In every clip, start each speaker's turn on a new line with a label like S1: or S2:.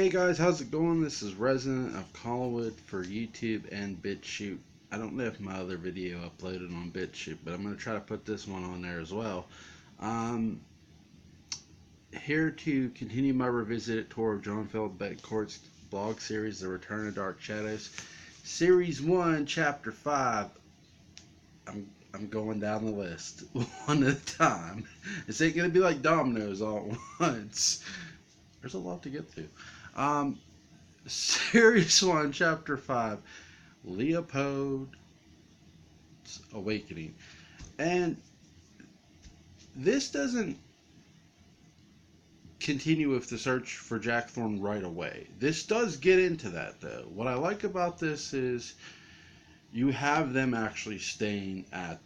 S1: Hey guys, how's it going? This is Resident of Collinwood for YouTube and BitChute. I don't know if my other video uploaded on BitChute, but I'm going to try to put this one on there as well. Here to continue my revisited tour of John Philip Beckcourt's blog series, The Return of Dark Shadows. Series 1, Chapter 5. I'm going down the list one at a time. This ain't going to be like dominoes all at once. There's a lot to get through. Series 1, Chapter 5, Leopold's Awakening. And this doesn't continue with the search for Jack Thorne right away. This does get into that, though. What I like about this is you have them actually staying at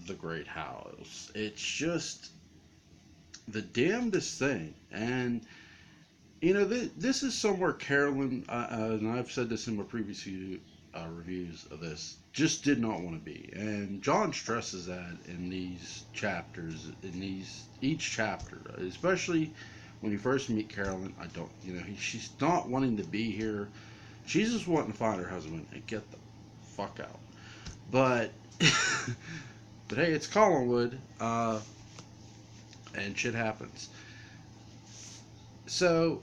S1: the Great House. It's just the damnedest thing. And you know, this is somewhere Carolyn, and I've said this in my previous reviews of this, just did not want to be. And John stresses that in these chapters, each chapter, especially when you first meet Carolyn. She's not wanting to be here. She's just wanting to find her husband and get the fuck out. But, but hey, it's Collinwood, and shit happens. So,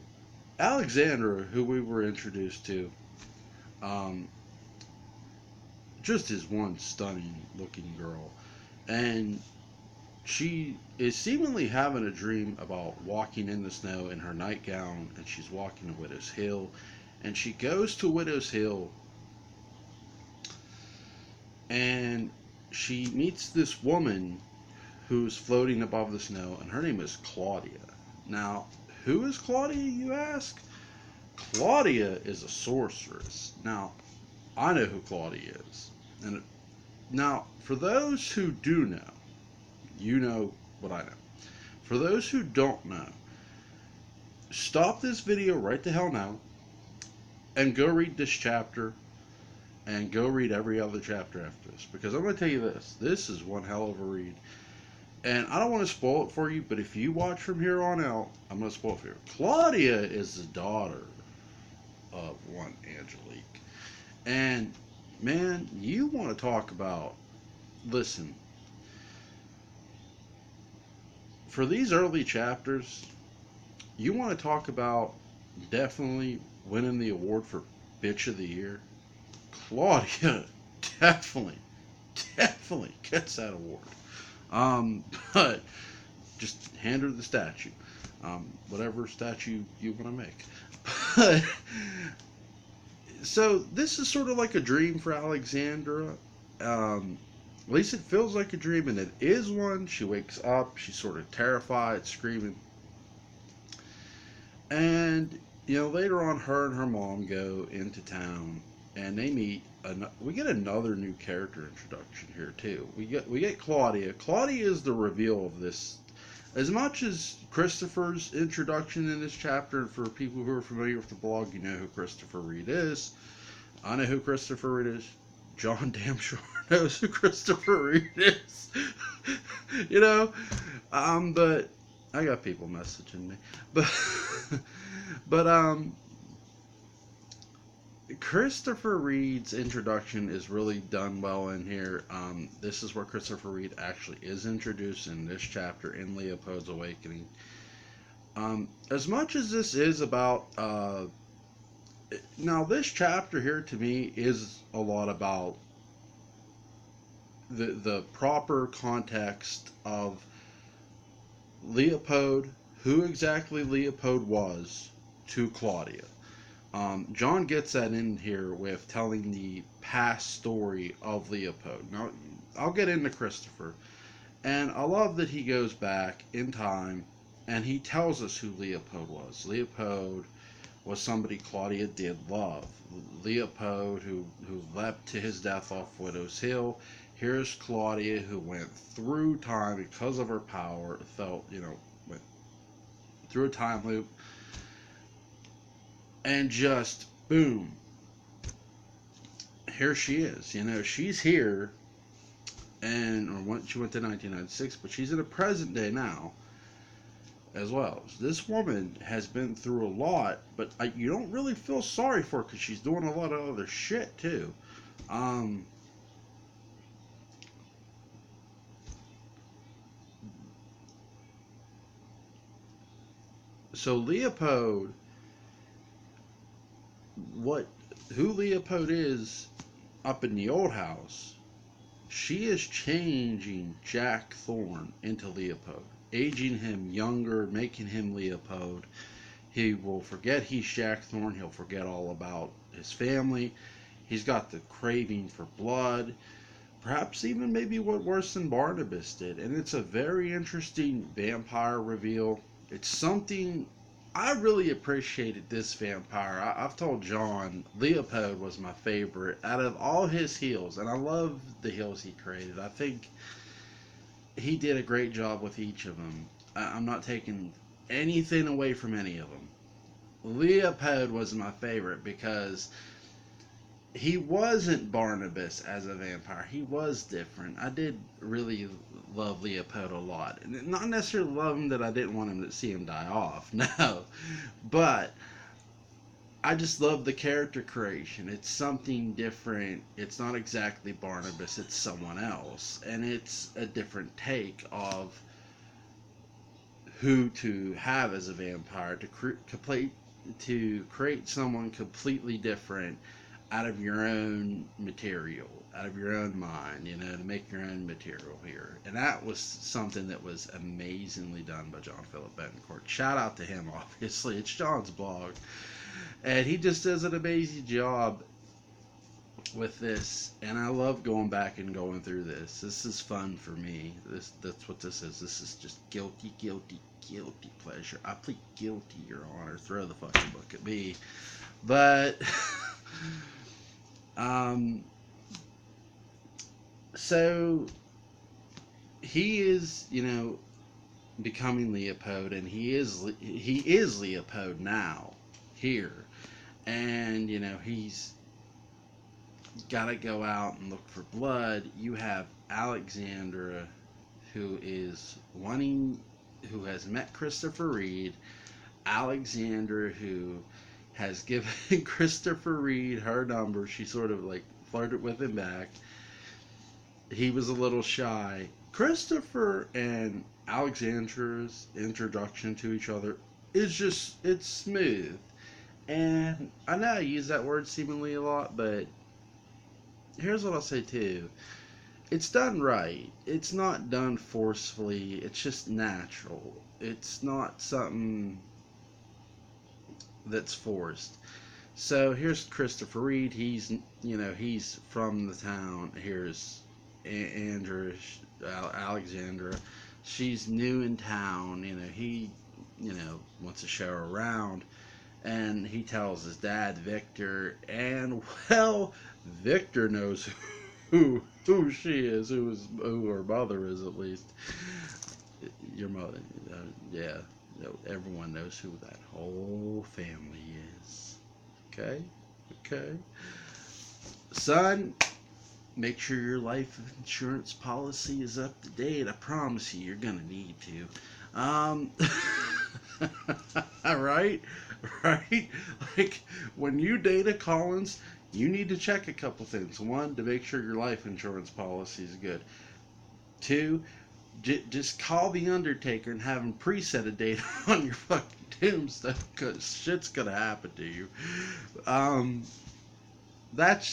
S1: Alexandra, who we were introduced to, just is one stunning looking girl. And she is seemingly having a dream about walking in the snow in her nightgown, and she's walking to Widow's Hill. And she goes to Widow's Hill, and she meets this woman who's floating above the snow, and her name is Claudia. Now, who is Claudia, you ask? Claudia is a sorceress. Now, I know who Claudia is. And now, for those who do know, you know what I know. For those who don't know, stop this video right the hell now and go read this chapter and go read every other chapter after this. Because I'm going to tell you this. This is one hell of a read. And I don't want to spoil it for you, but if you watch from here on out, I'm going to spoil it for you. Claudia is the daughter of one Angelique. And, man, you want to talk about, listen, for these early chapters, you want to talk about definitely winning the award for Bitch of the Year. Claudia definitely gets that award. But just hand her the statue, whatever statue you want to make. But so this is sort of like a dream for Alexandra. At least it feels like a dream, and it is one. She wakes up, she's sort of terrified, screaming. And later on, her and her mom go into town, and they meet. We get another new character introduction here too. We get Claudia. Claudia is the reveal of this. As much as Christopher's introduction in this chapter, and for people who are familiar with the blog, you know who Christopher Reed is. I know who Christopher Reed is. John damn sure knows who Christopher Reed is. But I got people messaging me. But Christopher Reed's introduction is really done well in here. This is where Christopher Reed actually is introduced in this chapter in Leopold's Awakening. As much as this is about... now, this chapter here, to me, is a lot about the proper context of Leopold, who exactly Leopold was to Claudia. John gets that in here with telling the past story of Leopold. Now, I'll get into Christopher. And I love that he goes back in time and he tells us who Leopold was. Leopold was somebody Claudia did love. Leopold who leapt to his death off Widow's Hill. Here's Claudia who went through time because of her power, went through a time loop. And just, boom, here she is. She's here, and she went to 1996, but she's in the present day now. as well. This woman has been through a lot, but you don't really feel sorry for her because she's doing a lot of other shit too. Um, so Leopold, what who Leopold is up in the old house, she is changing Jack Thorne into Leopold, aging him younger, making him Leopold. He will forget he's Jack Thorne. He'll forget all about his family. He's got the craving for blood. Perhaps even maybe what worse than Barnabas did. And it's a very interesting vampire reveal. It's something I really appreciated this vampire. I've told John Leopold was my favorite out of all his heels, and I love the heels he created. I think he did a great job with each of them. I'm not taking anything away from any of them. Leopold was my favorite because he wasn't Barnabas as a vampire. He was different. I did really love Leopold a lot. Not necessarily love him that I didn't want him to see him die off. No. But I just love the character creation. It's something different. It's not exactly Barnabas. It's someone else. And it's a different take of who to have as a vampire to create someone completely different out of your own material, out of your own mind, to make your own material here. And that was something that was amazingly done by John Philip Betancourt. Shout out to him, obviously. It's John's blog. And he just does an amazing job with this. And I love going back and going through this. This is fun for me. That's what this is. This is just guilty pleasure. I plead guilty, Your Honor. Throw the fucking book at me. But so he is, becoming Leopold, and he is Leopold now here, and he's got to go out and look for blood. You have Alexandra, who has met Christopher Reed. Alexandra, who has given Christopher Reed her number. She sort of like flirted with him back. He was a little shy. Christopher and Alexandra's introduction to each other is it's smooth. And I know I use that word seemingly a lot, but here's what I'll say too. It's done right. It's not done forcefully. It's just natural. It's not something that's forced. So here's Christopher Reed. He's from the town. Here's Alexandra. She's new in town. He wants to show her around, and he tells his dad Victor, and well, Victor knows who she is, who her mother is, at least. Your mother, yeah. Everyone knows who that whole family is. Okay? Son, make sure your life insurance policy is up to date. I promise you're gonna need to. Right? Like, when you date a Collins, you need to check a couple things. One, to make sure your life insurance policy is good. Two, just call the Undertaker and have him preset a date on your fucking tombstone, because shit's gonna happen to you.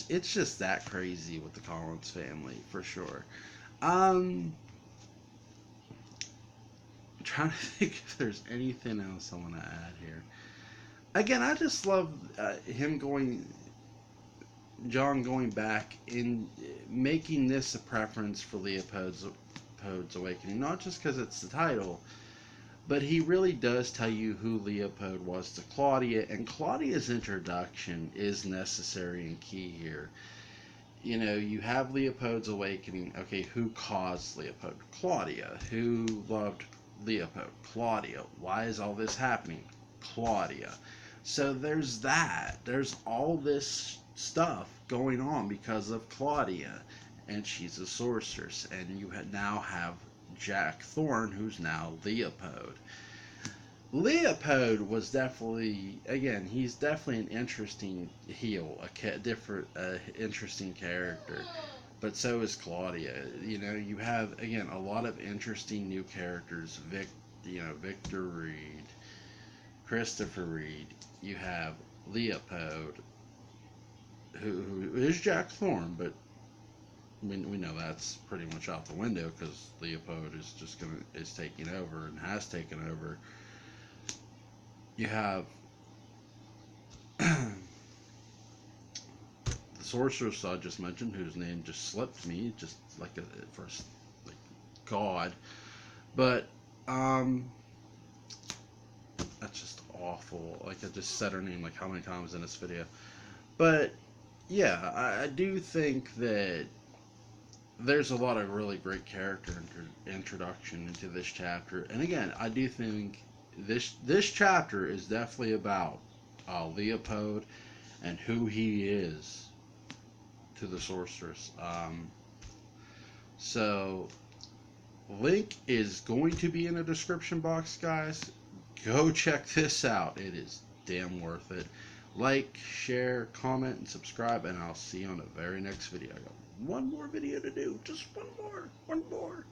S1: It's just that crazy with the Collins family, for sure. I'm trying to think if there's anything else I want to add here. Again, I just love John going back in making this a preference for Leopold's Awakening, not just because it's the title, but he really does tell you who Leopold was to Claudia, and Claudia's introduction is necessary and key here. You have Leopold's Awakening. Okay, who caused Leopold? Claudia. Who loved Leopold? Claudia. Why is all this happening? Claudia. So there's that. There's all this stuff going on because of Claudia, and she's a sorceress, and you now have Jack Thorne, who's now Leopold. Leopold was definitely, again, he's definitely an interesting heel, interesting character. But so is Claudia. You know, you have again a lot of interesting new characters. Victor Reed, Christopher Reed. You have Leopold, who is Jack Thorne, but we know that's pretty much out the window because Leopold is taking over and has taken over. You have the sorceress I just mentioned, whose name just slipped me, just like a first, like God. But that's just awful. Like I just said her name like how many times in this video. But yeah, I do think that there's a lot of really great character introduction into this chapter. And again, I do think this chapter is definitely about Leopold and who he is to the sorceress. So link is going to be in the description box, guys. Go check this out. It is damn worth it. Like, share, comment, and subscribe, and I'll see you on the very next video. I got one more video to do. Just one more. One more.